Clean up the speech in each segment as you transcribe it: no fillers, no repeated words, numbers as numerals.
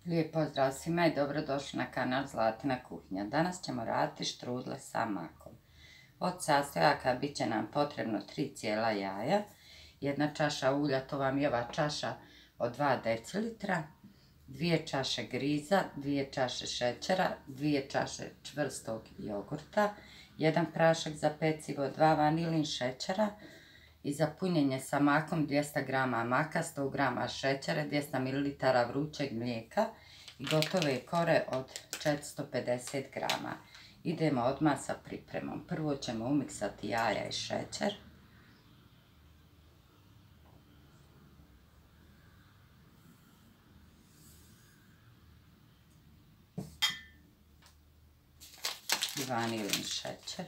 Lijep pozdrav svima i dobrodošli na kanal Zlatina kuhinja. Danas ćemo raditi štrudle sa makom. Od sastojaka bit će nam potrebno 3 cijela jaja, 1 čaša ulja, to vam je ova čaša od 2 decilitra, 2 čaše griza, 2 čaše šećera, 2 čaše čvrstog jogurta, 1 prašak za pecivo, 2 vanilin šećera i za punjenje sa makom 200 g maka, 100 g šećera, 200 ml vrućeg mlijeka i gotove kore od 450 g. Idemo odmah sa pripremom. Prvo ćemo umiksati jaja i šećer. I vanilin šećer.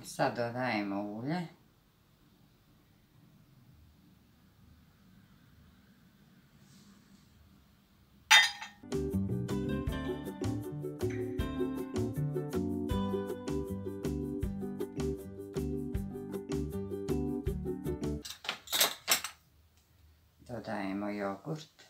Sad dodajemo ulje. Dodajemo jogurt.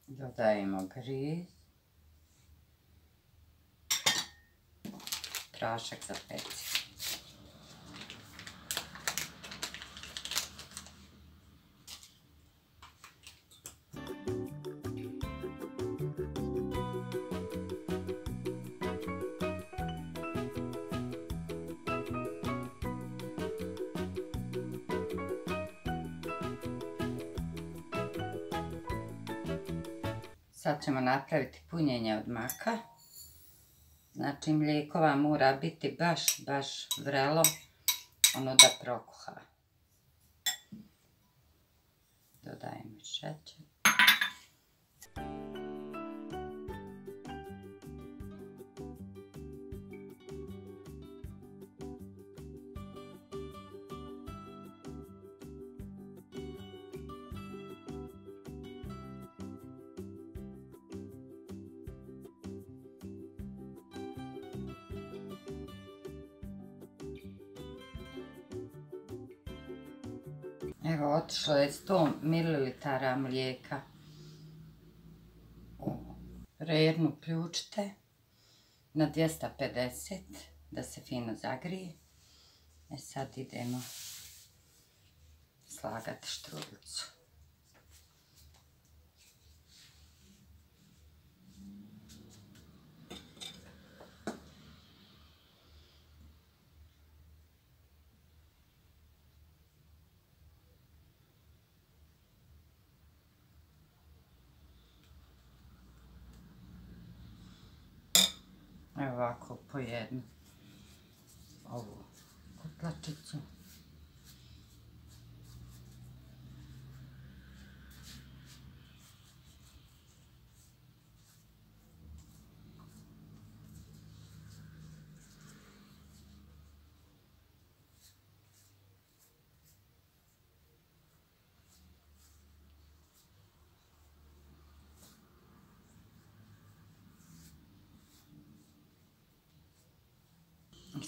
Dodajemo griz, prašak za pecivo. Sad ćemo napraviti punjenje od maka. Znači mlijeko vam mora biti baš vrelo, ono da prokuha. Dodajemo šećer. Evo, otišlo je 100 ml mlijeka u rernu, ključite na 250 da se fino zagrije. Sad idemo slagati štrudlicu. Evo ovako po jednu ovu kutlačicu.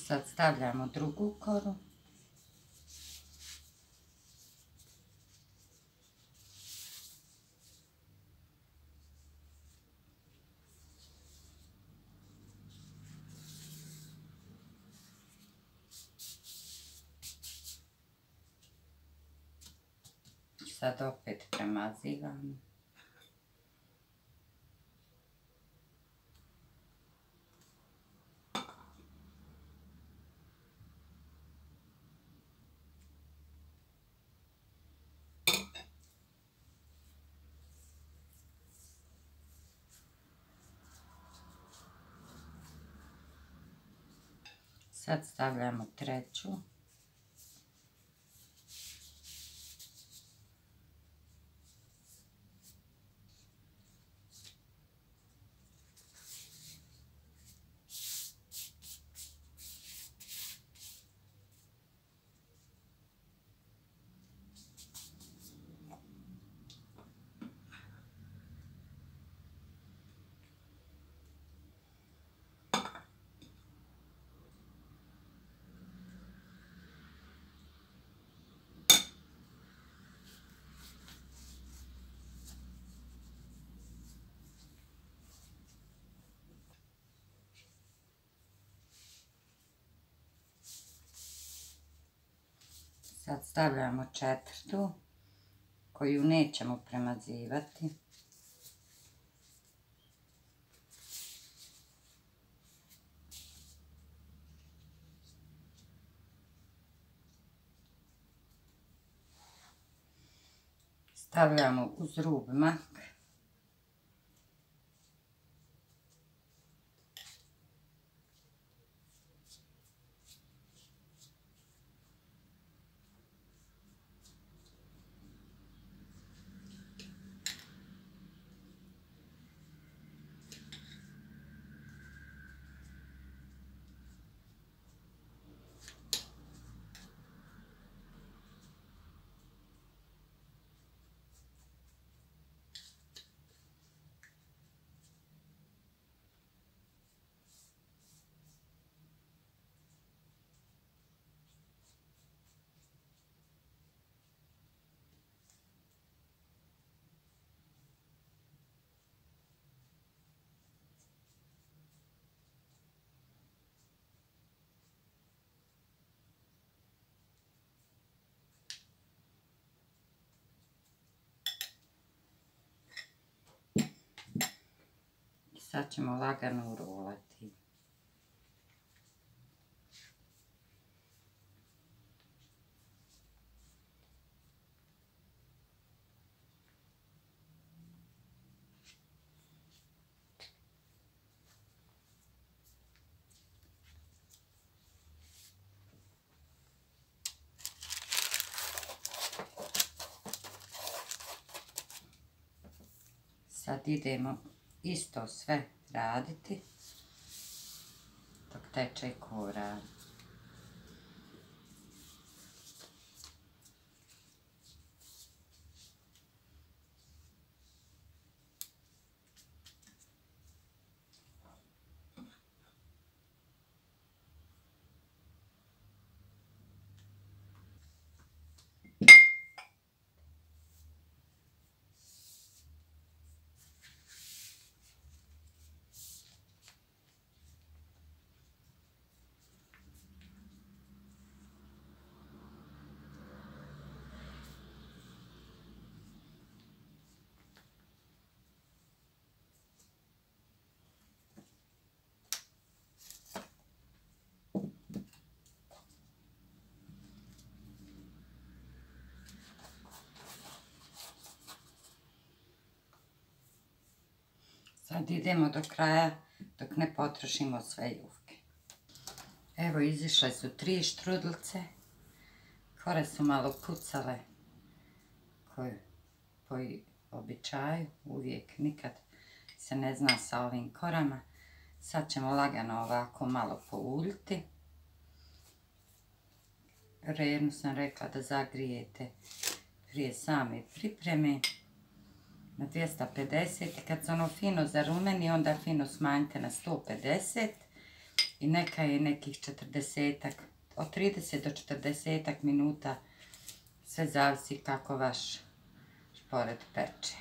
Sad stavljamo drugu koru. Sad opet premazivamo. Sad stavljamo treću. Sad stavljamo četvrtu, koju nećemo premazivati. Stavljamo uz rub mak. Sad ćemo lagano urolati. Sad idemo isto sve raditi dok teče kora. Sad idemo do kraja dok ne potrošimo sve jufke. Evo, izišle su 3 štrudlice. Kore su malo pucale, po običaju, uvijek nikad se ne zna sa ovim korama. Sad ćemo lagano ovako malo pouljiti. Renu sam rekla da zagrijete prije same pripreme na 250 i kad se ono fino zarumeni onda fino smanjite na 150 i neka je nekih 40, od 30 do 40 minuta, sve zavisi kako vaš šporet peče.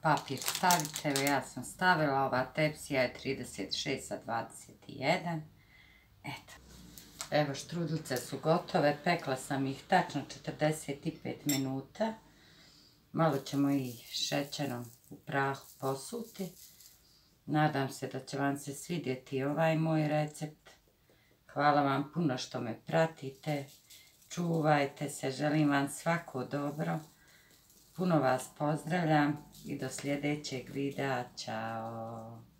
Papir stavite, evo ja sam stavila, ova tepsija je 36 sa 21. Eto. Evo, štrudlice su gotove, pekla sam ih tačno 45 minuta. Malo ćemo ih šećerom u prahu posuti Nadam se da će vam se svidjeti ovaj moj recept. Hvala vam puno što me pratite. Čuvajte se, želim vam svako dobro. Puno vas pozdravljam i do sljedećeg videa. Ćao!